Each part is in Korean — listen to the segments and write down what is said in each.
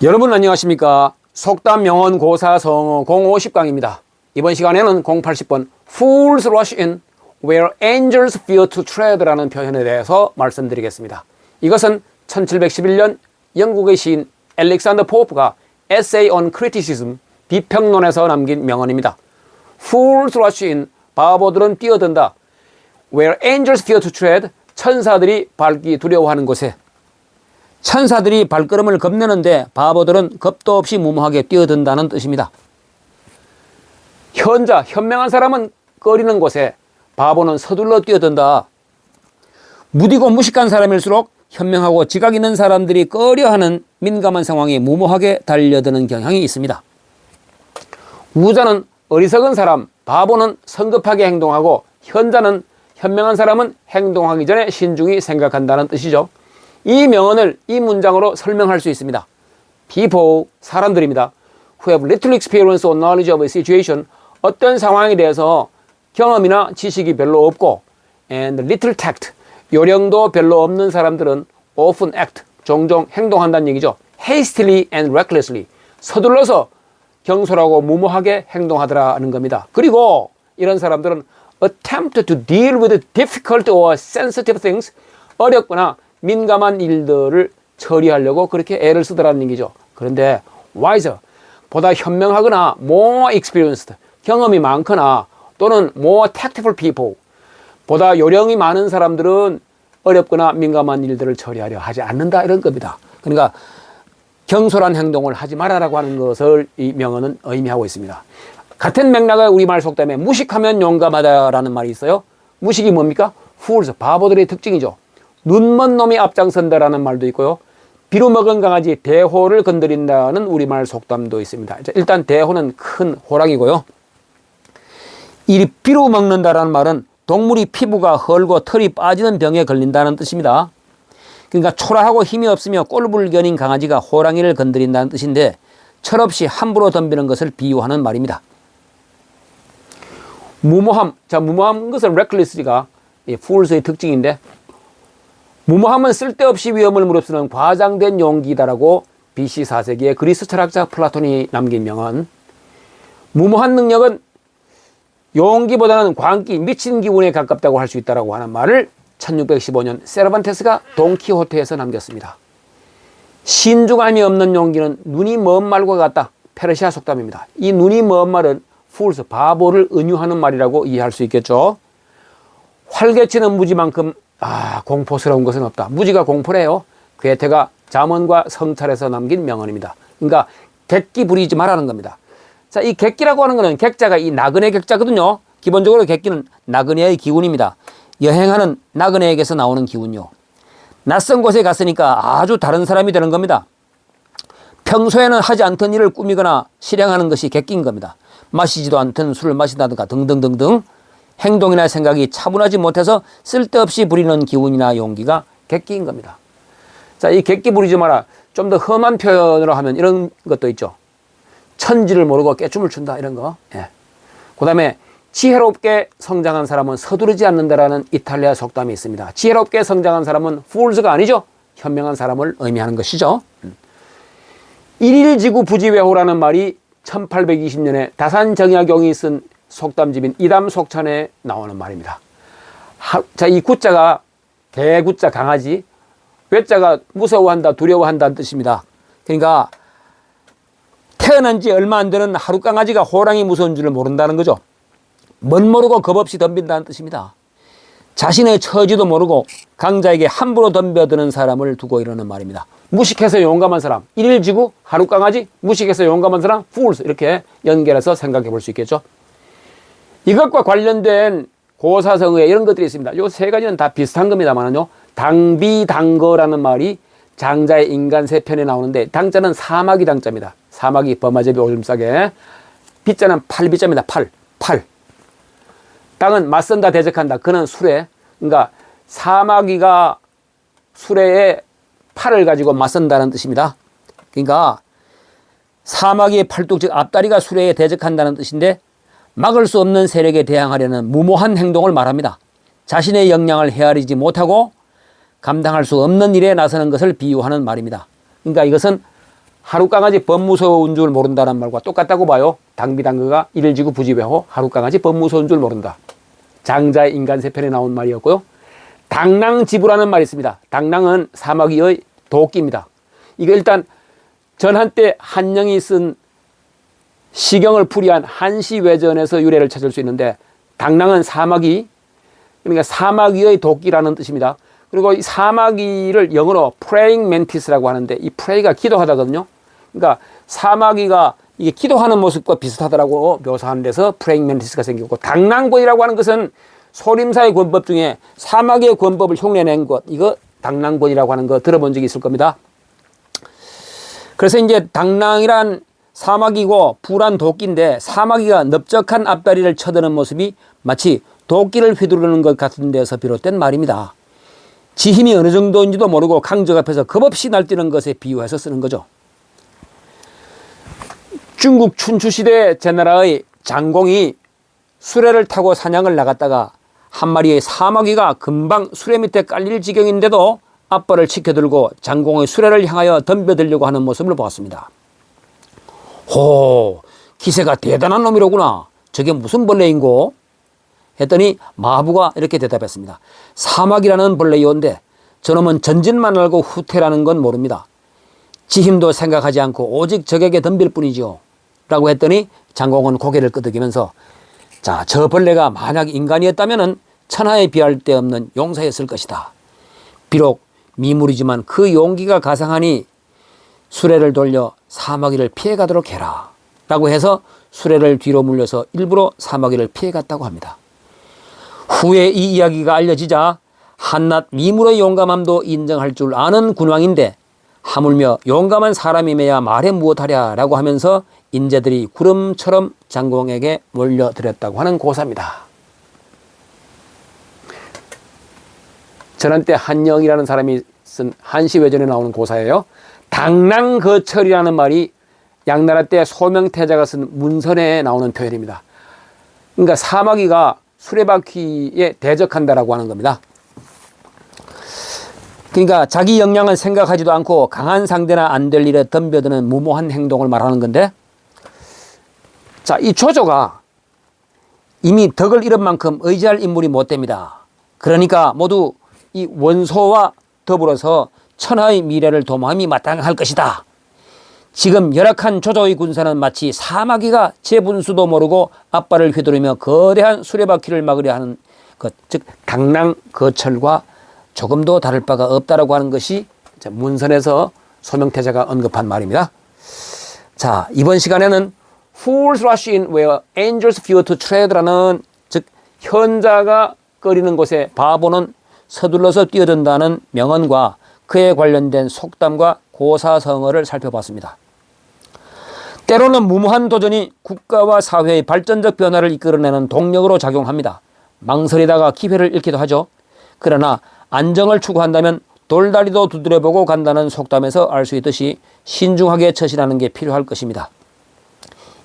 여러분 안녕하십니까? 속담 명언 고사 성어 050강입니다. 이번 시간에는 080번 Fools rush in where angels fear to tread라는 표현에 대해서 말씀드리겠습니다. 이것은 1711년 영국의 시인 알렉산더 포프가 Essay on Criticism 비평론에서 남긴 명언입니다. Fools rush in, 바보들은 뛰어든다. Where angels fear to tread, 천사들이 밟기 두려워하는 곳에. 천사들이 발걸음을 겁내는데 바보들은 겁도 없이 무모하게 뛰어든다는 뜻입니다. 현명한 사람은 꺼리는 곳에 바보는 서둘러 뛰어든다. 무디고 무식한 사람일수록 현명하고 지각 있는 사람들이 꺼려하는 민감한 상황에 무모하게 달려드는 경향이 있습니다. 우자는 어리석은 사람, 바보는 성급하게 행동하고 현자는 현명한 사람은 행동하기 전에 신중히 생각한다는 뜻이죠. 이 명언을 이 문장으로 설명할 수 있습니다. People, 사람들입니다. Who have little experience or knowledge of a situation, 어떤 상황에 대해서 경험이나 지식이 별로 없고 and little tact, 요령도 별로 없는 사람들은 often act, 종종 행동한다는 얘기죠. Hastily and recklessly, 서둘러서 경솔하고 무모하게 행동하더라는 겁니다. 그리고 이런 사람들은 attempt to deal with difficult or sensitive things, 어렵거나 민감한 일들을 처리하려고 그렇게 애를 쓰더라는 얘기죠. 그런데 wiser, 보다 현명하거나 more experienced, 경험이 많거나 또는 more tactful people, 보다 요령이 많은 사람들은 어렵거나 민감한 일들을 처리하려 하지 않는다, 이런 겁니다. 그러니까 경솔한 행동을 하지 말아라고 하는 것을 이 명언은 의미하고 있습니다. 같은 맥락의 우리말 속담에 무식하면 용감하다라는 말이 있어요. 무식이 뭡니까? fools, 바보들의 특징이죠. 눈먼 놈이 앞장선다라는 말도 있고요. 비루 먹은 강아지 대호를 건드린다는 우리말 속담도 있습니다. 일단 대호는 큰 호랑이고요. 이 비루 먹는다라는 말은 동물이 피부가 헐고 털이 빠지는 병에 걸린다는 뜻입니다. 그러니까 초라하고 힘이 없으며 꼴불견인 강아지가 호랑이를 건드린다는 뜻인데 철없이 함부로 덤비는 것을 비유하는 말입니다. 무모함, 무모한 것은 reckless가 fools의 특징인데 무모함은 쓸데없이 위험을 무릅쓰는 과장된 용기다라고 BC 4세기의 그리스 철학자 플라톤이 남긴 명언. 무모한 능력은 용기보다는 광기, 미친 기운에 가깝다고 할 수 있다고 하는 말을 1615년 세르반테스가 돈키호테에서 남겼습니다. 신중함이 없는 용기는 눈이 먼 말과 같다. 페르시아 속담입니다. 이 눈이 먼 말은 fools, 바보를 은유하는 말이라고 이해할 수 있겠죠. 활개치는 무지만큼 공포스러운 것은 없다. 무지가 공포래요. 괴테가 잠언과 성찰에서 남긴 명언입니다. 그러니까 객기 부리지 말라는 겁니다. 자, 이 객기라고 하는 것은 객자가 이 나그네 객자거든요. 기본적으로 객기는 나그네의 기운입니다. 여행하는 나그네에게서 나오는 기운요. 낯선 곳에 갔으니까 아주 다른 사람이 되는 겁니다. 평소에는 하지 않던 일을 꾸미거나 실행하는 것이 객기인 겁니다. 마시지도 않던 술을 마신다든가 등등등등 행동이나 생각이 차분하지 못해서 쓸데없이 부리는 기운이나 용기가 객기인 겁니다. 자, 이 객기 부리지 마라. 좀 더 험한 표현으로 하면 이런 것도 있죠. 천지를 모르고 깨춤을 춘다, 이런 거. 예. 그 다음에 지혜롭게 성장한 사람은 서두르지 않는다라는 이탈리아 속담이 있습니다. 지혜롭게 성장한 사람은 fools가 아니죠. 현명한 사람을 의미하는 것이죠. 일일지구 부지외호라는 말이 1820년에 다산정약용이 쓴 속담집인 이담속찬에 나오는 말입니다. 자, 이 구자가 대구자 강아지, 외자가 무서워한다, 두려워한다는 뜻입니다. 그러니까 태어난 지 얼마 안 되는 하루 강아지가 호랑이 무서운 줄을 모른다는 거죠. 멋모르고 겁없이 덤빈다는 뜻입니다. 자신의 처지도 모르고 강자에게 함부로 덤벼드는 사람을 두고 이러는 말입니다. 무식해서 용감한 사람, 일일지구, 하루 강아지, 무식해서 용감한 사람, fools, 이렇게 연결해서 생각해 볼 수 있겠죠. 이것과 관련된 고사성어에 이런 것들이 있습니다. 요 세 가지는 다 비슷한 겁니다만요. 당비당거라는 말이 장자의 인간 세 편에 나오는데 당자는 사마귀 당자입니다. 사마귀 범아제비 오줌싸개. 비자는 팔비자입니다. 팔. 당은 맞선다, 대적한다. 그는 수레. 그러니까 사마귀가 수레에 팔을 가지고 맞선다는 뜻입니다. 그러니까 사마귀의 팔뚝, 즉 앞다리가 수레에 대적한다는 뜻인데 막을 수 없는 세력에 대항하려는 무모한 행동을 말합니다. 자신의 역량을 헤아리지 못하고 감당할 수 없는 일에 나서는 것을 비유하는 말입니다. 그러니까 이것은 하루 강아지 법 무서운 줄 모른다는 말과 똑같다고 봐요. 당비당거가 이를 지고 부지배호 하루 강아지 법 무서운 줄 모른다. 장자의 인간세편에 나온 말이었고요. 당랑지부라는 말이 있습니다. 당랑은 사마귀의 도끼입니다. 이거 일단 전한때 한영이 쓴 시경을 풀이한 한시외전에서 유래를 찾을 수 있는데, 당랑은 사마귀, 그러니까 사마귀의 도끼라는 뜻입니다. 그리고 이 사마귀를 영어로 praying mantis라고 하는데, 이 pray가 기도하다거든요. 그러니까 사마귀가 이게 기도하는 모습과 비슷하더라고 묘사하는 데서 praying mantis가 생겼고, 당랑본이라고 하는 것은 소림사의 권법 중에 사마귀의 권법을 흉내낸 것, 이거 당랑본이라고 하는 거 들어본 적이 있을 겁니다. 그래서 이제 당랑이란 사마귀고 부란 도끼인데, 사마귀가 넓적한 앞다리를 쳐드는 모습이 마치 도끼를 휘두르는 것 같은 데서 비롯된 말입니다. 지 힘이 어느 정도인지도 모르고 강적 앞에서 겁없이 날뛰는 것에 비유해서 쓰는 거죠. 중국 춘추시대 제나라의 장공이 수레를 타고 사냥을 나갔다가 한 마리의 사마귀가 금방 수레 밑에 깔릴 지경인데도 앞발을 치켜들고 장공의 수레를 향하여 덤벼들려고 하는 모습을 보았습니다. 호, 기세가 대단한 놈이로구나. 저게 무슨 벌레인고? 했더니 마부가 이렇게 대답했습니다. 사마귀라는 벌레요인데 저놈은 전진만 알고 후퇴라는 건 모릅니다. 지 힘도 생각하지 않고 오직 적에게 덤빌 뿐이죠. 라고 했더니 장공은 고개를 끄덕이면서, 자, 저 벌레가 만약 인간이었다면 천하에 비할 데 없는 용사였을 것이다. 비록 미물이지만 그 용기가 가상하니 수레를 돌려 사마귀를 피해가도록 해라. 라고 해서 수레를 뒤로 물려서 일부러 사마귀를 피해갔다고 합니다. 후에 이 이야기가 알려지자 한낱 미물의 용감함도 인정할 줄 아는 군왕인데 하물며 용감한 사람이매야 말해 무엇하랴 라고 하면서 인재들이 구름처럼 장공에게 몰려들었다고 하는 고사입니다. 전한때 한영이라는 사람이 쓴 한시외전에 나오는 고사예요. 당랑거철이라는 말이 양나라 때 소명태자가 쓴 문선에 나오는 표현입니다. 그러니까 사마귀가 수레바퀴에 대적한다라고 하는 겁니다. 그러니까 자기 역량은 생각하지도 않고 강한 상대나 안 될 일에 덤벼드는 무모한 행동을 말하는 건데, 자, 이 조조가 이미 덕을 잃은 만큼 의지할 인물이 못 됩니다. 그러니까 모두 이 원소와 더불어서 천하의 미래를 도모함이 마땅할 것이다. 지금 열악한 조조의 군사는 마치 사마귀가 제 분수도 모르고 앞발을 휘두르며 거대한 수레바퀴를 막으려 하는 것, 즉 당랑거철과 조금도 다를 바가 없다라고 하는 것이 문선에서 소명태자가 언급한 말입니다. 자, 이번 시간에는 Fools rush in where angels fear to tread라는, 즉 현자가 꺼리는 곳에 바보는 서둘러서 뛰어든다는 명언과 그에 관련된 속담과 고사성어를 살펴봤습니다. 때로는 무모한 도전이 국가와 사회의 발전적 변화를 이끌어내는 동력으로 작용합니다. 망설이다가 기회를 잃기도 하죠. 그러나 안정을 추구한다면 돌다리도 두드려보고 간다는 속담에서 알 수 있듯이 신중하게 처신하는 게 필요할 것입니다.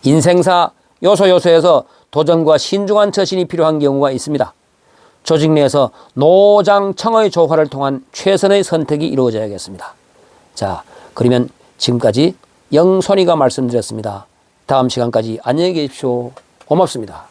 인생사 요소요소에서 도전과 신중한 처신이 필요한 경우가 있습니다. 조직 내에서 노장청의 조화를 통한 최선의 선택이 이루어져야겠습니다. 자, 그러면 지금까지 영손이가 말씀드렸습니다. 다음 시간까지 안녕히 계십시오. 고맙습니다.